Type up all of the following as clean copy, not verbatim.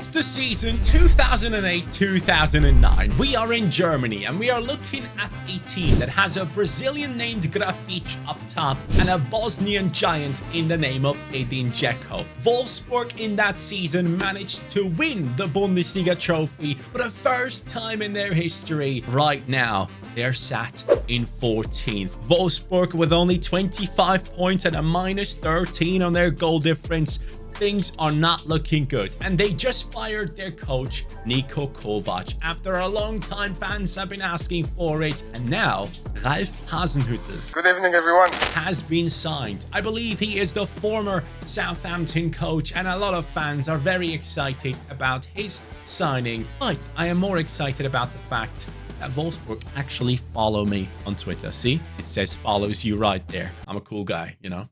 It's the season 2008-2009. We are in Germany and we are looking at a team that has a Brazilian named Grafic up top and a Bosnian giant in the name of Edin Dzeko. Wolfsburg in that season managed to win the Bundesliga trophy for the first time in their history. Right now, they're sat in 14th. Wolfsburg with only 25 points and a minus 13 on their goal difference. Things are not looking good, and they just fired their coach Niko Kovac after a long time. Fans have been asking for it, and now Ralf Hasenhüttl, good evening everyone, has been signed. I believe he is the former Southampton coach, and a lot of fans are very excited about his signing, but I am more excited about the fact that Wolfsburg actually follow me on Twitter. See, it says follows you right there. I'm a cool guy, you know.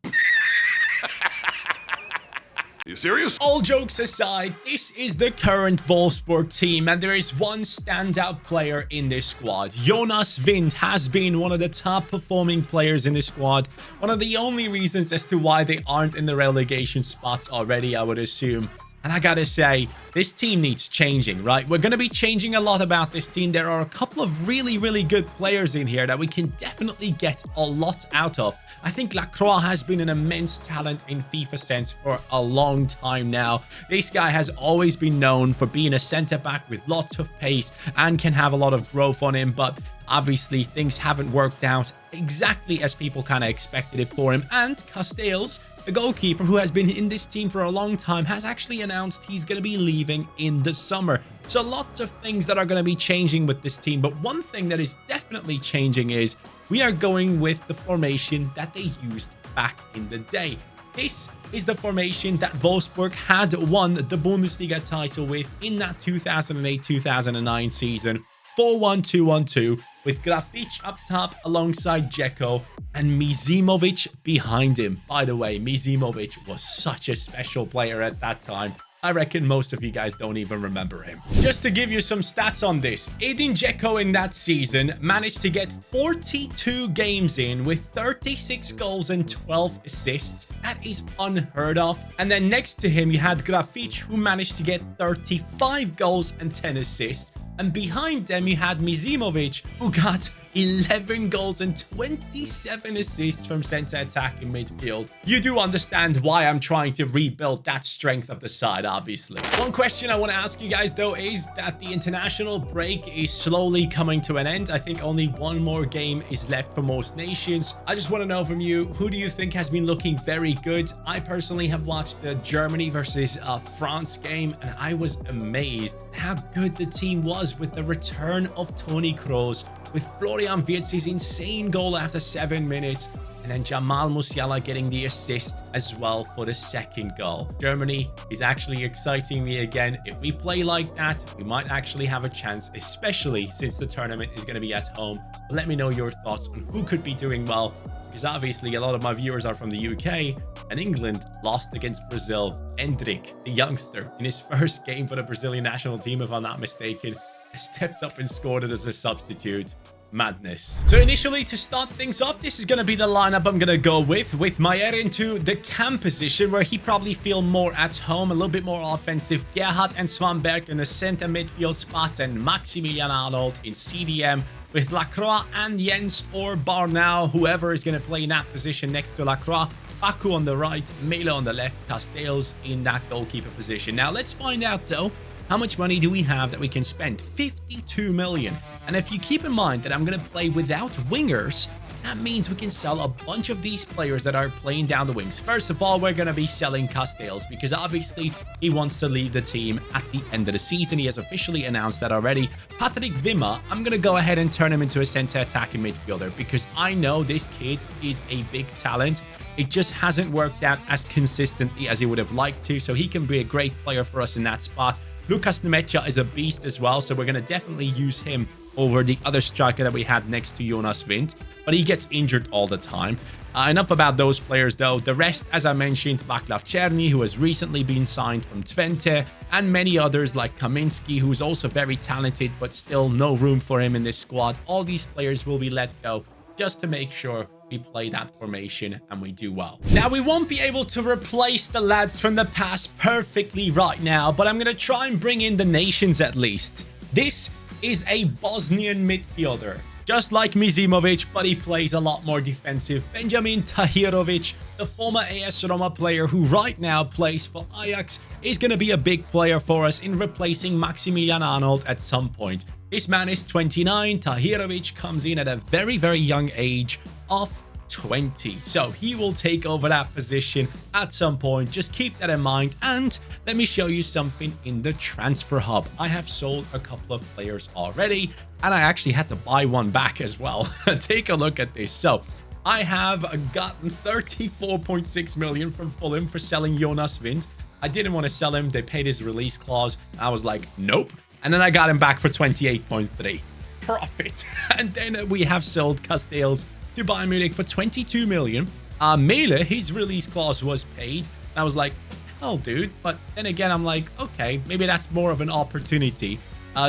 You serious? All jokes aside, this is the current Wolfsburg team, and there is one standout player in this squad. Jonas Wind has been one of the top performing players in the squad. One of the only reasons as to why they aren't in the relegation spots already, I would assume. And I gotta say, this team needs changing, right? We're going to be changing a lot about this team. There are a couple of really good players in here that we can definitely get a lot out of. I think Lacroix has been an immense talent in FIFA sense for a long time now. This guy has always been known for being a centre-back with lots of pace and can have a lot of growth on him, but obviously things haven't worked out exactly as people kind of expected it for him. And Castells, the goalkeeper who has been in this team for a long time, has actually announced he's going to be leaving in the summer. So lots of things that are going to be changing with this team. But one thing that is definitely changing is we are going with the formation that they used back in the day. This is the formation that Wolfsburg had won the Bundesliga title with in that 2008-2009 season. 4-1-2-1-2 with Grafic up top alongside Dzeko and Misimovic behind him. By the way, Misimovic was such a special player at that time. I reckon most of you guys don't even remember him. Just to give you some stats on this, Edin Dzeko in that season managed to get 42 games in with 36 goals and 12 assists. That is unheard of. And then next to him, you had Grafic, who managed to get 35 goals and 10 assists. And behind them, you had Misimovic, who got 11 goals and 27 assists from center attack in midfield. You do understand why I'm trying to rebuild that strength of the side, obviously. One question I want to ask you guys, though, is that the international break is slowly coming to an end. I think only one more game is left for most nations. I just want to know from you, who do you think has been looking very good? I personally have watched the Germany versus France game, and I was amazed how good the team was with the return of Toni Kroos, with Florian Wirtz's insane goal after 7 minutes, and then Jamal Musiala getting the assist as well for the second goal. Germany is actually exciting me again. If we play like that, we might actually have a chance, especially since the tournament is going to be at home. But let me know your thoughts on who could be doing well, because obviously a lot of my viewers are from the UK, and England lost against Brazil. Endrick, the youngster, in his first game for the Brazilian national team, if I'm not mistaken, stepped up and scored it as a substitute. Madness. So initially, to start things off, this is going to be the lineup I'm going to go with Maier into the cam position, where he probably feel more at home, a little bit more offensive. Gerhard and Svanberg in the center midfield spots, and Maximilian Arnold in CDM, with Lacroix and Jens or Barnau, whoever is going to play in that position next to Lacroix. Baku on the right, Mele on the left, Castells in that goalkeeper position. Now let's find out, though, how much money do we have that we can spend? 52 million. And if you keep in mind that I'm going to play without wingers, that means we can sell a bunch of these players that are playing down the wings. First of all, we're going to be selling Castells, because obviously he wants to leave the team at the end of the season. He has officially announced that already. Patrick Wimmer, I'm going to go ahead and turn him into a center attacking midfielder, because I know this kid is a big talent. It just hasn't worked out as consistently as he would have liked to, so he can be a great player for us in that spot. Lucas Nemecha is a beast as well, so we're going to definitely use him over the other striker that we had next to Jonas Wind, but he gets injured all the time. Enough about those players, though. The rest, as I mentioned, Václav Černý, who has recently been signed from Twente, and many others like Kaminski, who's also very talented, but still no room for him in this squad. All these players will be let go just to make sure we play that formation and we do well. Now, we won't be able to replace the lads from the past perfectly right now, but I'm going to try and bring in the nations at least. This is a Bosnian midfielder, just like Misimovic, but he plays a lot more defensive. Benjamin Tahirovic, the former AS Roma player who right now plays for Ajax, is going to be a big player for us in replacing Maximilian Arnold at some point. This man is 29. Tahirovic comes in at a very, very young age of 20. So he will take over that position at some point. Just keep that in mind. And let me show you something in the transfer hub. I have sold a couple of players already, and I actually had to buy one back as well. Take a look at this. So I have gotten 34.6 million from Fulham for selling Jonas Wind. I didn't want to sell him. They paid his release clause. I was like, nope. And then I got him back for 28.3. Profit. And then we have sold Castells to Bayern Munich for 22 million. Mele, his release clause was paid. And I was like, hell, dude. But then again, I'm like, okay, maybe that's more of an opportunity.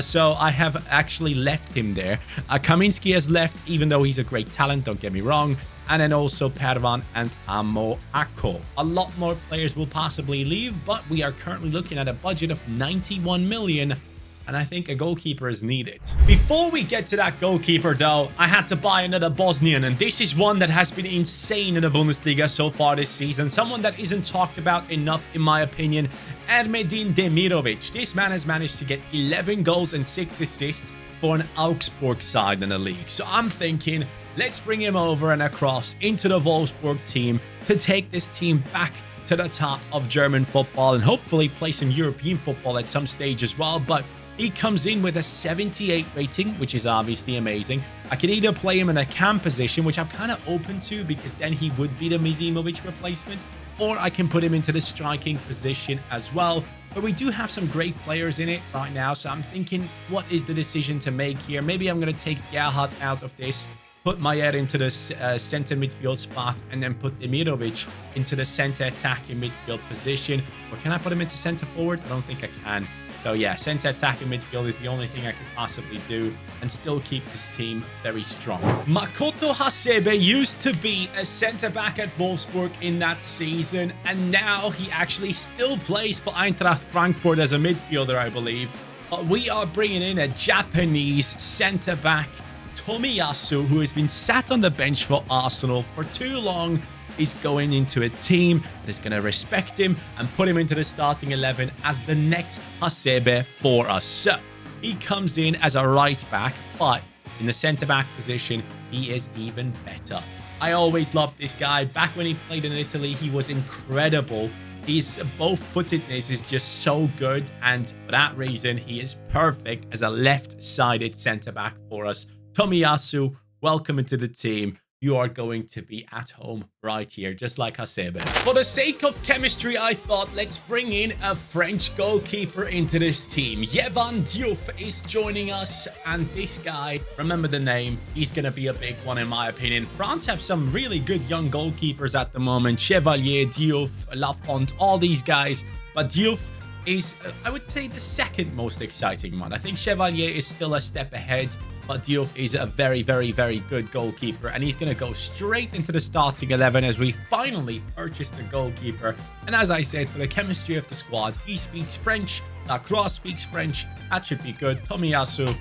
So I have actually left him there. Kaminski has left, even though he's a great talent, don't get me wrong. And then also Pervan and Amo Ako. A lot more players will possibly leave, but we are currently looking at a budget of 91 million. And I think a goalkeeper is needed. Before we get to that goalkeeper, though, I had to buy another Bosnian. And this is one that has been insane in the Bundesliga so far this season. Someone that isn't talked about enough, in my opinion. Ermedin Demirovic. This man has managed to get 11 goals and 6 assists for an Augsburg side in the league. So I'm thinking, let's bring him over and across into the Wolfsburg team to take this team back to the top of German football and hopefully play some European football at some stage as well. But he comes in with a 78 rating, which is obviously amazing. I can either play him in a cam position, which I'm kind of open to because then he would be the Misimovic replacement, or I can put him into the striking position as well. But we do have some great players in it right now, so I'm thinking, what is the decision to make here? Maybe I'm going to take Gerhardt out of this, put Mayer into the center midfield spot, and then put Demirovic into the center attacking midfield position. Or can I put him into center forward? I don't think I can. So yeah, center attacking midfield is the only thing I could possibly do and still keep this team very strong. Makoto Hasebe used to be a center back at Wolfsburg in that season, and now he actually still plays for Eintracht Frankfurt as a midfielder, I believe. But we are bringing in a Japanese center back, Tomiyasu, who has been sat on the bench for Arsenal for too long, is going into a team that is going to respect him and put him into the starting 11 as the next Hasebe for us. So he comes in as a right back, but in the centre back position, he is even better. I always loved this guy. Back when he played in Italy, he was incredible. His both-footedness is just so good, and for that reason, he is perfect as a left-sided centre back for us. Tomiyasu, welcome into the team. You are going to be at home right here, just like Hasebe. For the sake of chemistry, I thought let's bring in a French goalkeeper into this team. Yvan Diouf is joining us, and this guy, remember the name, he's going to be a big one in my opinion. France have some really good young goalkeepers at the moment. Chevalier, Diouf, Lafont, all these guys. But Diouf is, I would say, the second most exciting one. I think Chevalier is still a step ahead. But Diouf is a very, very, very good goalkeeper. And he's going to go straight into the starting 11 as we finally purchase the goalkeeper. And as I said, for the chemistry of the squad, he speaks French. Lacroix speaks French. That should be good. Tomiyasu,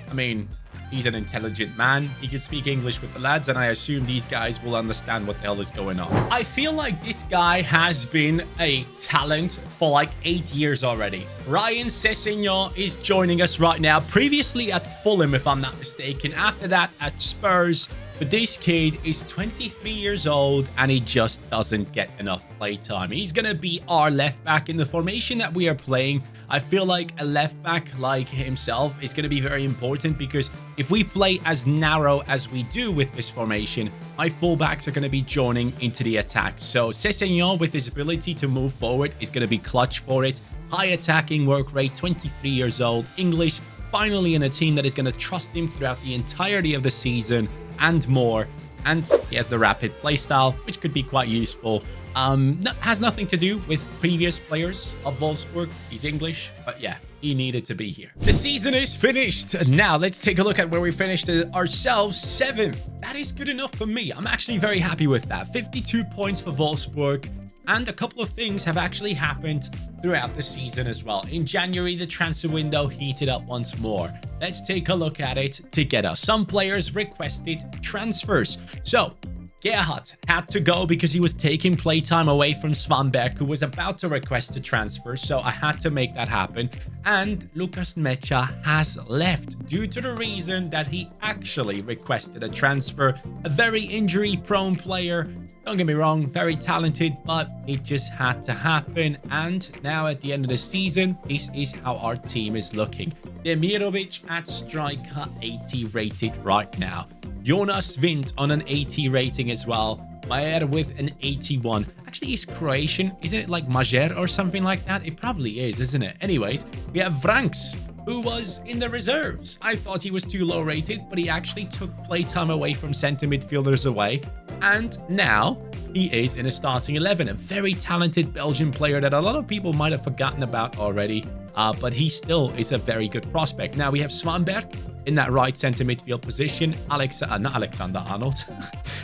I mean, he's an intelligent man. He can speak English with the lads, and I assume these guys will understand what the hell is going on. I feel like this guy has been a talent for like 8 years already. Ryan Sessegnon is joining us right now. Previously at Fulham, if I'm not mistaken. After that at Spurs. But this kid is 23 years old, and he just doesn't get enough playtime. He's going to be our left back in the formation that we are playing. I feel like a left back like himself is going to be very important, because if we play as narrow as we do with this formation, my fullbacks are going to be joining into the attack. So Sessegnon, with his ability to move forward, is going to be clutch for it. High attacking work rate, 23 years old, English, finally in a team that is going to trust him throughout the entirety of the season and more. And he has the rapid playstyle, which could be quite useful Has nothing to do with previous players of Wolfsburg. He's English, but yeah, he needed to be here. The season is finished. Now let's take a look at where we finished ourselves, 7th. That is good enough for me. I'm actually very happy with that. 52 points for Wolfsburg. And a couple of things have actually happened throughout the season as well. In January, the transfer window heated up once more. Let's take a look at it together. Some players requested transfers. So Gerhard had to go because he was taking playtime away from Svanberg, who was about to request a transfer, so I had to make that happen. And Lukas Mecha has left due to the reason that he actually requested a transfer. A very injury-prone player. Don't get me wrong, very talented, but it just had to happen. And now at the end of the season, this is how our team is looking. Demirovic at striker, 80 rated right now. Jonas Wind on an 80 rating as well. Mayer with an 81. Actually, he's Croatian. Isn't it like Majer or something like that? It probably is, isn't it? Anyways, we have Vranks, who was in the reserves. I thought he was too low rated, but he actually took playtime away from center midfielders away. And now he is in a starting 11. A very talented Belgian player that a lot of people might have forgotten about already. But he still is a very good prospect. Now we have Svanberg in that right center midfield position. Not Alexander Arnold.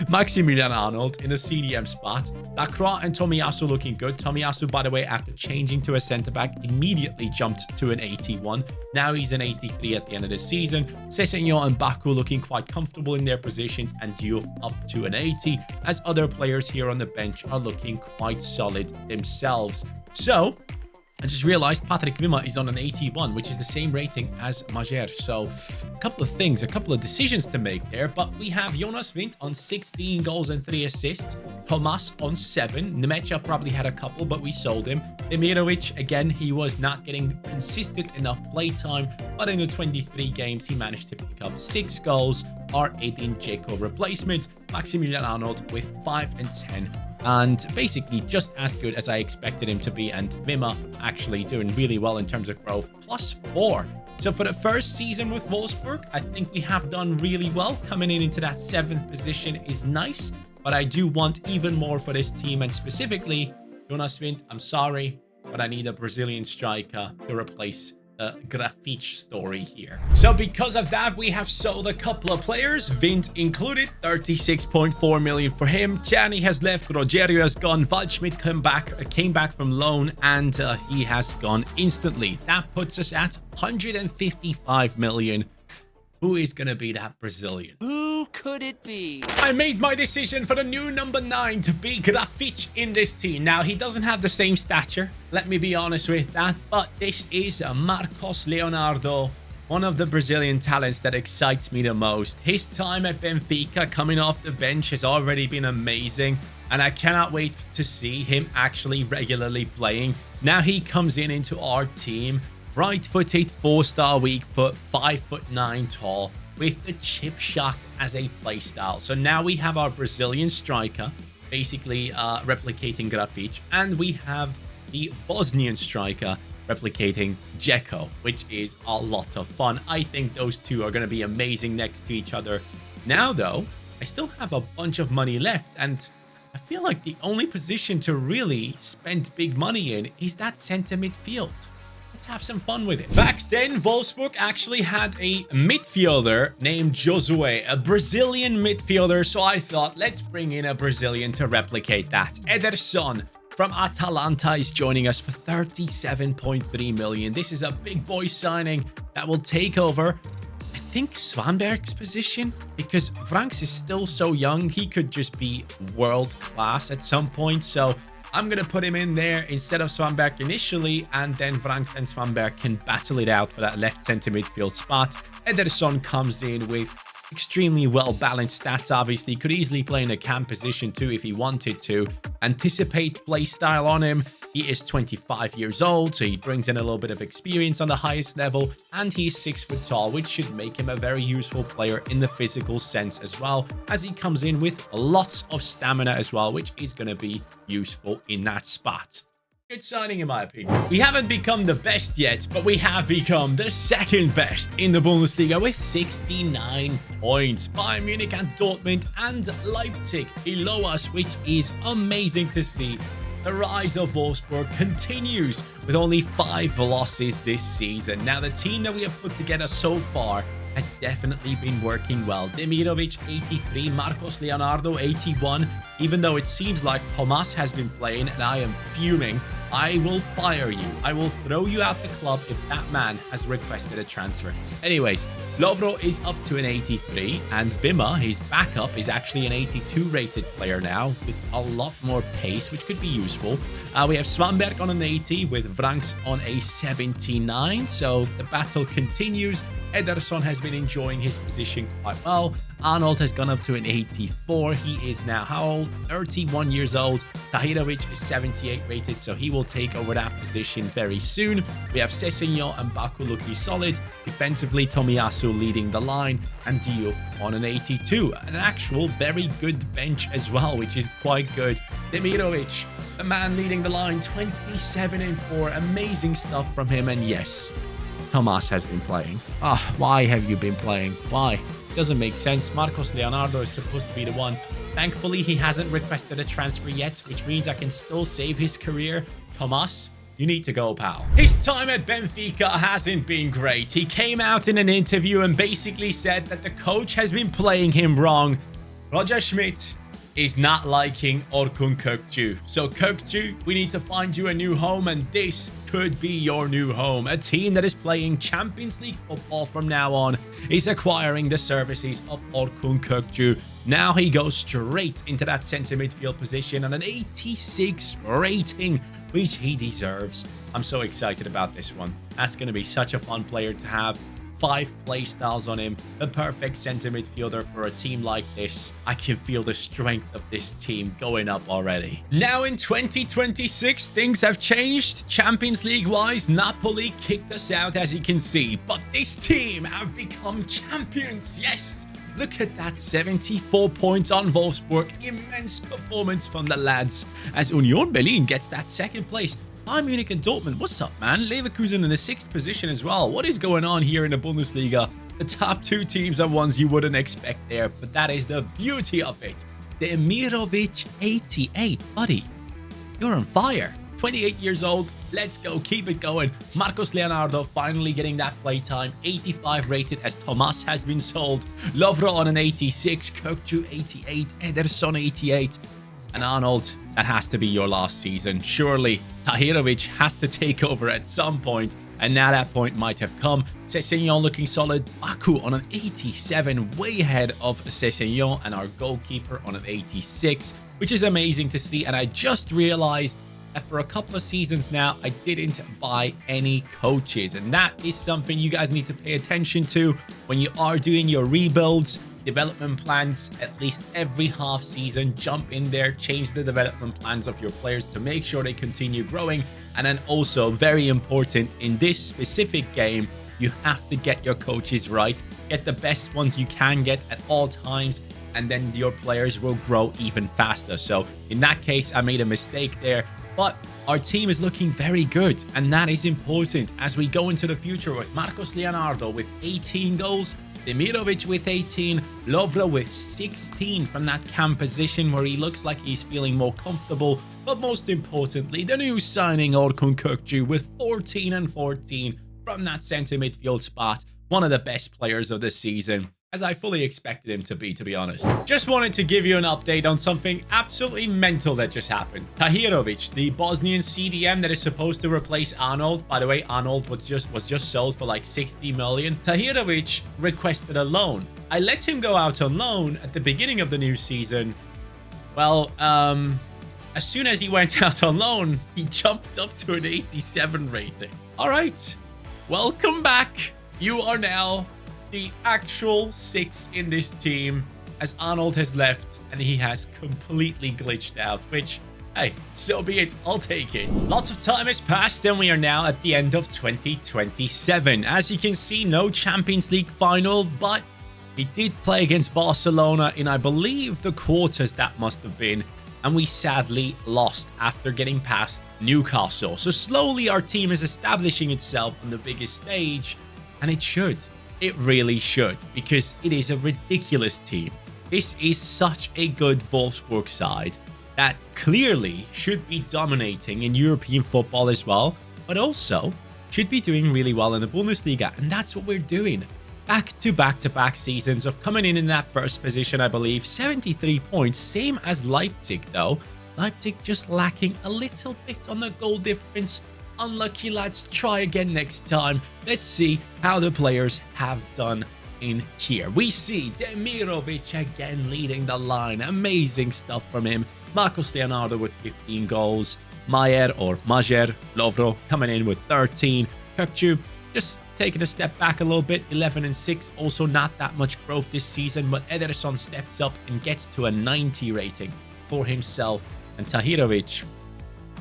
Maximilian Arnold in a CDM spot. Lacroix and Tomiyasu looking good. Tomiyasu, by the way, after changing to a center back, immediately jumped to an 81. Now he's an 83 at the end of the season. Sessegnon and Baku looking quite comfortable in their positions, and Diouf up to an 80, as other players here on the bench are looking quite solid themselves. So I just realized Patrick Wimmer is on an 81, which is the same rating as Majer. So a couple of things, a couple of decisions to make there. But we have Jonas Wind on 16 goals and 3 assists. Tomas on 7. Nemecha probably had a couple, but we sold him. Demirovic, again, he was not getting consistent enough playtime. But in the 23 games, he managed to pick up 6 goals. Our Edin Dzeko replacement. Maximilian Arnold with 5 and 10. And basically just as good as I expected him to be, and Wimmer actually doing really well in terms of growth, +4. So for the first season with Wolfsburg, I think we have done really well. Coming into that 7th position is nice, but I do want even more for this team, and specifically Jonas Wind. I'm sorry, but I need a Brazilian striker to replace the Grafich story here. So because of that, we have sold a couple of players, Wind included. 36.4 million for him. Czerny has left, Rogerio has gone, Waldschmidt came back from loan, and he has gone instantly. That puts us at 155 million. Who is going to be that Brazilian? Who could it be? I made my decision for the new number 9 to be Grafich in this team. Now, he doesn't have the same stature, let me be honest with that, but this is Marcos Leonardo, one of the Brazilian talents that excites me the most. His time at Benfica coming off the bench has already been amazing, and I cannot wait to see him actually regularly playing. Now he comes into our team. Right-footed, 4-star weak foot, 5'9" tall, with the chip shot as a playstyle. So now we have our Brazilian striker, basically replicating Grafich, and we have the Bosnian striker replicating Dzeko, which is a lot of fun. I think those two are going to be amazing next to each other. Now, though, I still have a bunch of money left, and I feel like the only position to really spend big money in is that center midfield. Let's have some fun with it. Back then, Wolfsburg actually had a midfielder named Josue, a Brazilian midfielder. So I thought, let's bring in a Brazilian to replicate that. Ederson from Atalanta is joining us for 37.3 million. This is a big boy signing that will take over, I think, Svanberg's position, because Vranks is still so young. He could just be world class at some point. So I'm going to put him in there instead of Svanberg initially, and then Vranks and Svanberg can battle it out for that left center midfield spot. Ederson comes in with extremely well-balanced stats, obviously. Could easily play in a cam position too if he wanted to. Anticipate play style on him. He is 25 years old, so he brings in a little bit of experience on the highest level, and he's 6 foot tall, which should make him a very useful player in the physical sense as well, as he comes in with lots of stamina as well, which is going to be useful in that spot. Good signing in my opinion. We haven't become the best yet, but we have become the second best in the Bundesliga with 69 points. Bayern Munich and Dortmund and Leipzig below us, which is amazing to see. The rise of Wolfsburg continues with only 5 losses this season. Now, the team that we have put together so far has definitely been working well. Demirovic 83, Marcos Leonardo 81. Even though it seems like Tomas has been playing and I am fuming, I will fire you. I will throw you out the club if that man has requested a transfer. Anyways, Lovro is up to an 83 and Wimmer, his backup, is actually an 82 rated player now with a lot more pace, which could be useful. We have Svanberg on an 80 with Vranks on a 79. So the battle continues. Ederson has been enjoying his position quite well. Arnold has gone up to an 84. He is now how old? 31 years old. Tahirovic is 78 rated, so he will take over that position very soon. We have Sessegnon and Baku looking solid. Defensively, Tomiyasu leading the line, and Diouf on an 82. An actual very good bench as well, which is quite good. Demirovic, the man leading the line, 27 and 4. Amazing stuff from him, and yes, Tomas has been playing. Why have you been playing? Why? Doesn't make sense. Marcos Leonardo is supposed to be the one. Thankfully, he hasn't requested a transfer yet, which means I can still save his career. Tomas, you need to go, pal. His time at Benfica hasn't been great. He came out in an interview and basically said that the coach has been playing him wrong. Roger Schmidt is not liking Orkun Kökçü. So Kökçü, we need to find you a new home, and this could be your new home. A team that is playing Champions League football from now on is acquiring the services of Orkun Kökçü. Now he goes straight into that center midfield position on an 86 rating, which he deserves. I'm so excited about this one. That's going to be such a fun player to have. 5 play styles on him, the perfect center midfielder for a team like this. I can feel the strength of this team going up already. Now in 2026, things have changed. Champions League wise, Napoli kicked us out, as you can see, but this team have become champions. Yes, look at that, 74 points on Wolfsburg. Immense performance from the lads as Union Berlin gets that second place. Bayern Munich and Dortmund, what's up, man? Leverkusen in the 6th position as well. What is going on here in the Bundesliga? The top 2 teams are ones you wouldn't expect there, but that is the beauty of it. Demirovic 88, buddy. You're on fire. 28 years old. Let's go. Keep it going. Marcos Leonardo finally getting that playtime. 85 rated as Tomas has been sold. Lovro on an 86. Kökçü 88. Ederson 88. And Arnold, that has to be your last season. Surely, Tahirovic has to take over at some point, and now that point might have come. Sessegnon looking solid. Baku on an 87, way ahead of Sessegnon, and our goalkeeper on an 86, which is amazing to see. And I just realized that for a couple of seasons now, I didn't buy any coaches, and that is something you guys need to pay attention to when you are doing your rebuilds. Development plans at least every half season. Jump in there, change the development plans of your players to make sure they continue growing. And then also, very important in this specific game, you have to get your coaches right. Get the best ones you can get at all times, and then your players will grow even faster. So in that case, I made a mistake there, but our team is looking very good, and that is important as we go into the future with Marcos Leonardo with 18 goals, Demirovic with 18, Lovro with 16 from that cam position where he looks like he's feeling more comfortable. But most importantly, the new signing Orkun Kökçü with 14 and 14 from that center midfield spot. One of the best players of the season, as I fully expected him to be honest. Just wanted to give you an update on something absolutely mental that just happened. Tahirovic, the Bosnian CDM that is supposed to replace Arnold. By the way, Arnold was just sold for like 60 million. Tahirovic requested a loan. I let him go out on loan at the beginning of the new season. Well, as soon as he went out on loan, he jumped up to an 87 rating. All right, welcome back. You are now the actual 6 in this team, as Arnold has left and he has completely glitched out, which, hey, so be it. I'll take it. Lots of time has passed and we are now at the end of 2027. As you can see, no Champions League final, but he did play against Barcelona in, I believe, the quarters that must have been. and we sadly lost after getting past Newcastle. So slowly our team is establishing itself on the biggest stage, and it should. It really should, because it is a ridiculous team. This is such a good Wolfsburg side that clearly should be dominating in European football as well, but also should be doing really well in the Bundesliga, and that's what we're doing. Back-to-back seasons of coming in that first position, I believe. 73 points, same as Leipzig though. Leipzig just lacking a little bit on the goal difference. Unlucky lads, try again next time. Let's see how the players have done in here. We see Demirovic again leading the line. Amazing stuff from him. Marcos Leonardo with 15 goals. Majer Lovro coming in with 13. Kökçü just taking a step back a little bit, 11 and 6. Also not that much growth this season, but Ederson steps up and gets to a 90 rating for himself. And Tahirovic,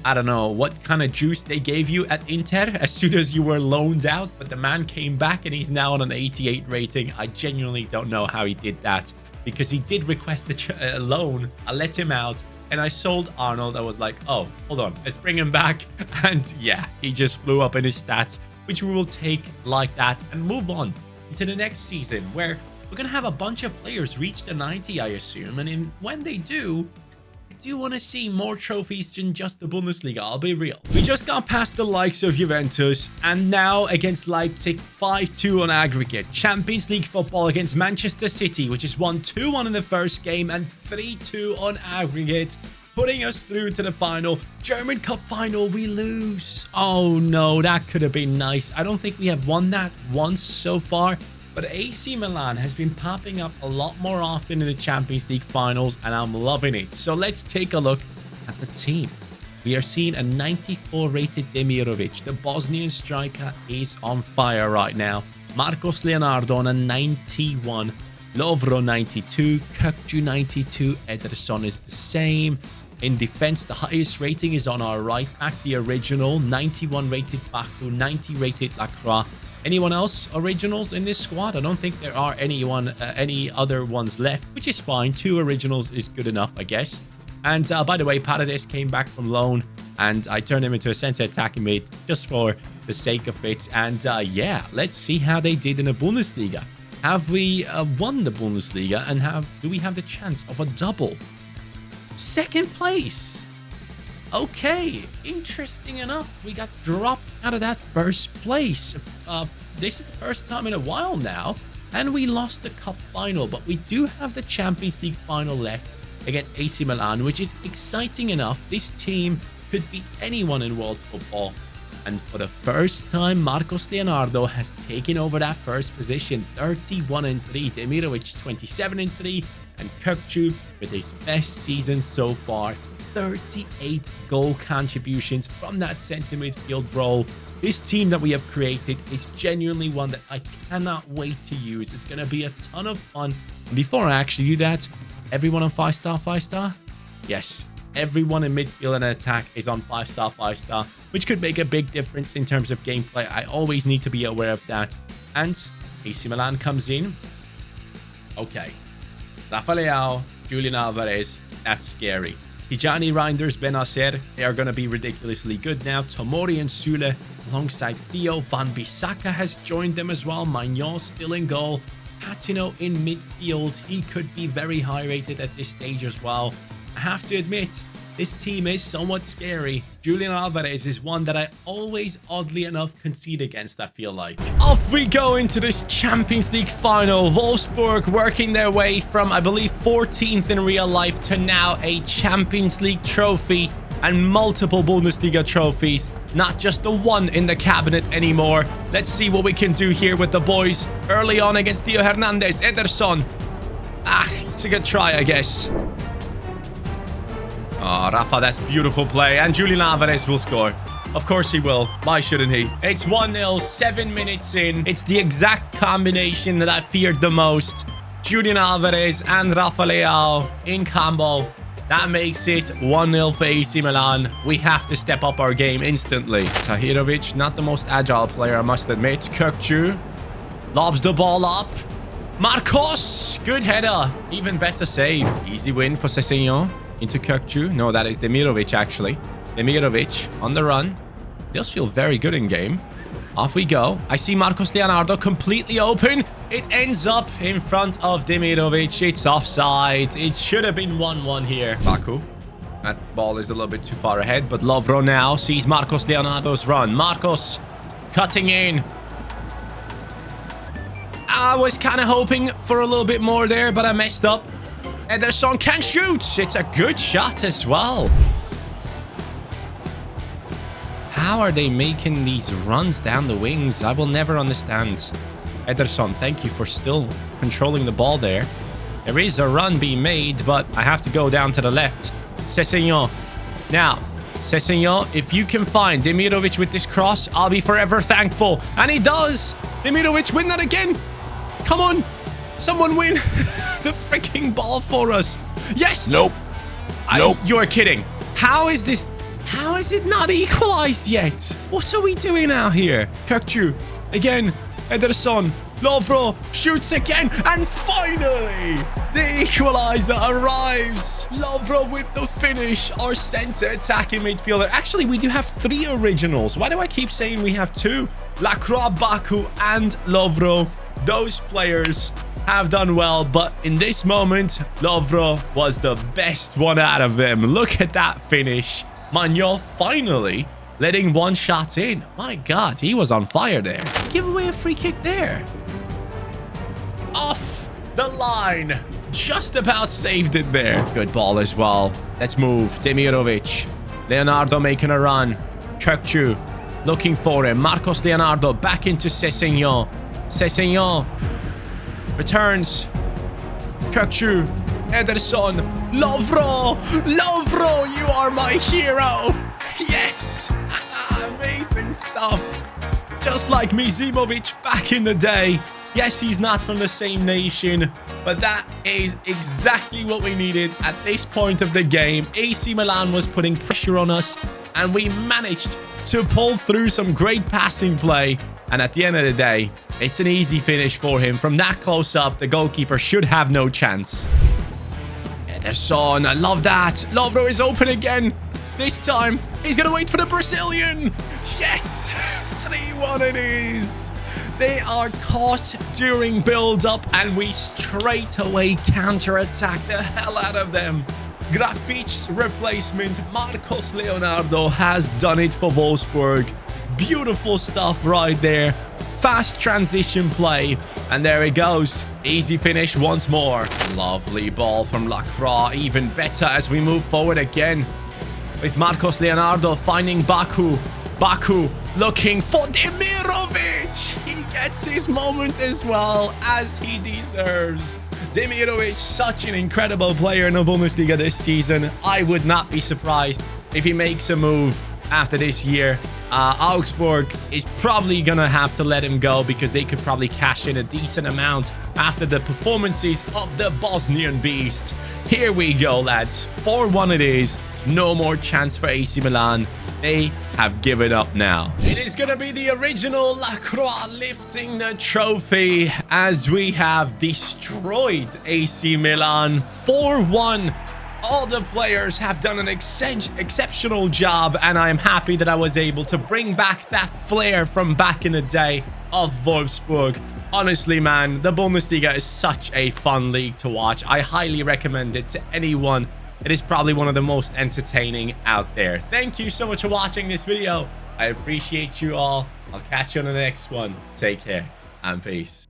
I don't know what kind of juice they gave you at Inter as soon as you were loaned out, but the man came back and he's now on an 88 rating. I genuinely don't know how he did that, because he did request a loan. I let him out and I sold Arnold. I was like, oh, hold on, let's bring him back. And yeah, he just flew up in his stats, which we will take like that and move on into the next season, where we're going to have a bunch of players reach the 90, I assume. And when they do, I do want to see more trophies than just the Bundesliga, I'll be real. We just got past the likes of Juventus, and now against Leipzig, 5-2 on aggregate. Champions League football against Manchester City, which is 1-2-1 in the first game and 3-2 on aggregate, putting us through to the final. German Cup final, we lose. Oh no, that could have been nice. I don't think we have won that once so far, but AC Milan has been popping up a lot more often in the Champions League finals, and I'm loving it. So let's take a look at the team. We are seeing a 94 rated Demirovic. The Bosnian striker is on fire right now. Marcos Leonardo on a 91. Lovro 92. Kökçü 92. Ederson is the same. In defense, the highest rating is on our right back, the original. 91 rated Baku, 90 rated Lacroix. Anyone else originals in this squad? I don't think there are any other ones left, which is fine. 2 originals is good enough, I guess. And by the way, Paredes came back from loan, and I turned him into a center attacking mid just for the sake of it. And yeah, let's see how they did in the Bundesliga. Have we won the Bundesliga, and do we have the chance of a double? Second place. Okay, interesting enough, we got dropped out of that first place. This is the first time in a while now, and we lost the cup final, but we do have the Champions League final left against AC Milan, which is exciting enough. This team could beat anyone in world football, and for the first time, Marcos Leonardo has taken over that first position. 31 and 3, Demirovic 27 and 3, and Kökçü with his best season so far. 38 goal contributions from that center midfield role. This team that we have created is genuinely one that I cannot wait to use. It's going to be a ton of fun. And before I actually do that, everyone on 5-star? Yes, everyone in midfield and attack is on 5-star, which could make a big difference in terms of gameplay. I always need to be aware of that. And AC Milan comes in. Okay. Rafa Leao, Julian Alvarez, that's scary. Tijani Reinders, Benacer, they are going to be ridiculously good now. Tomori and Sule alongside Theo. Van Bissaka has joined them as well. Magnon still in goal. Patino in midfield. He could be very high rated at this stage as well. I have to admit, this team is somewhat scary. Julian Alvarez is one that I always, oddly enough, concede against, I feel like. Off we go into this Champions League final. Wolfsburg working their way from, I believe, 14th in real life to now a Champions League trophy and multiple Bundesliga trophies. Not just the one in the cabinet anymore. Let's see what we can do here with the boys. Early on against Theo Hernandez, Ederson. It's a good try, I guess. Oh, Rafa, that's beautiful play. And Julian Alvarez will score. Of course he will. Why shouldn't he? It's 1-0, 7 minutes in. It's the exact combination that I feared the most. Julian Alvarez and Rafa Leao in combo. That makes it 1-0 for AC Milan. We have to step up our game instantly. Tahirovic, not the most agile player, I must admit. Kökçü lobs the ball up. Marcos, good header. Even better save. Easy win for Sessegnon. into Kökçü. No, that is Demirovic, actually. Demirovic on the run. Does feel very good in game. Off we go. I see Marcos Leonardo completely open. It ends up in front of Demirovic. It's offside. It should have been 1-1 here. Baku. That ball is a little bit too far ahead, but Lovro now sees Marcos Leonardo's run. Marcos cutting in. I was kind of hoping for a little bit more there, but I messed up. Ederson can shoot. It's a good shot as well. How are they making these runs down the wings? I will never understand. Ederson, thank you for still controlling the ball there. There is a run being made, but I have to go down to the left. Sessegnon. Now, Sessegnon, if you can find Demirovic with this cross, I'll be forever thankful. And he does. Demirovic, win that again. Come on. Someone win the freaking ball for us. Yes. Nope. Nope. You're kidding. How is this? How is it not equalized yet? What are we doing out here? Kökçü again. Ederson. Lovro shoots again. And finally, the equalizer arrives. Lovro with the finish. Our center attacking midfielder. Actually, we do have 3 originals. Why do I keep saying we have 2? Lacroix, Baku, and Lovro. Those players have done well, but in this moment, Lovro was the best one out of them. Look at that finish. Manuel finally letting one shot in. My God, he was on fire there. Give away a free kick there. Off the line. Just about saved it there. Good ball as well. Let's move. Demirovic. Leonardo making a run. Kökçü looking for him. Marcos Leonardo back into Sessegnon. Sessegnon returns. Kökçü. Ederson. Lovro. Lovro, you are my hero. Yes. Amazing stuff. Just like Mizimovic back in the day. Yes, he's not from the same nation, but that is exactly what we needed at this point of the game. AC Milan was putting pressure on us, and we managed to pull through some great passing play. And at the end of the day, it's an easy finish for him. From that close up, the goalkeeper should have no chance. Ederson, I love that. Lovro is open again. This time, he's going to wait for the Brazilian. Yes, 3-1 it is. They are caught during build-up, and we straight away counter-attack the hell out of them. Grafic's replacement, Marcos Leonardo, has done it for Wolfsburg. Beautiful stuff right there. Fast transition play. And there it goes. Easy finish once more. Lovely ball from Lacroix. Even better as we move forward again. With Marcos Leonardo finding Baku. Baku looking for Demirovic. He gets his moment as well, as he deserves. Demirovic, such an incredible player in the Bundesliga this season. I would not be surprised if he makes a move after this year. Augsburg is probably gonna have to let him go because they could probably cash in a decent amount after the performances of the Bosnian beast. Here we go, lads. 4-1 it is. No more chance for AC Milan. They have given up now. It is gonna be the original Lacroix lifting the trophy as we have destroyed AC Milan 4-1. All the players have done an exceptional job, and I'm happy that I was able to bring back that flair from back in the day of Wolfsburg. Honestly, man, the Bundesliga is such a fun league to watch. I highly recommend it to anyone. It is probably one of the most entertaining out there. Thank you so much for watching this video. I appreciate you all. I'll catch you on the next one. Take care and peace.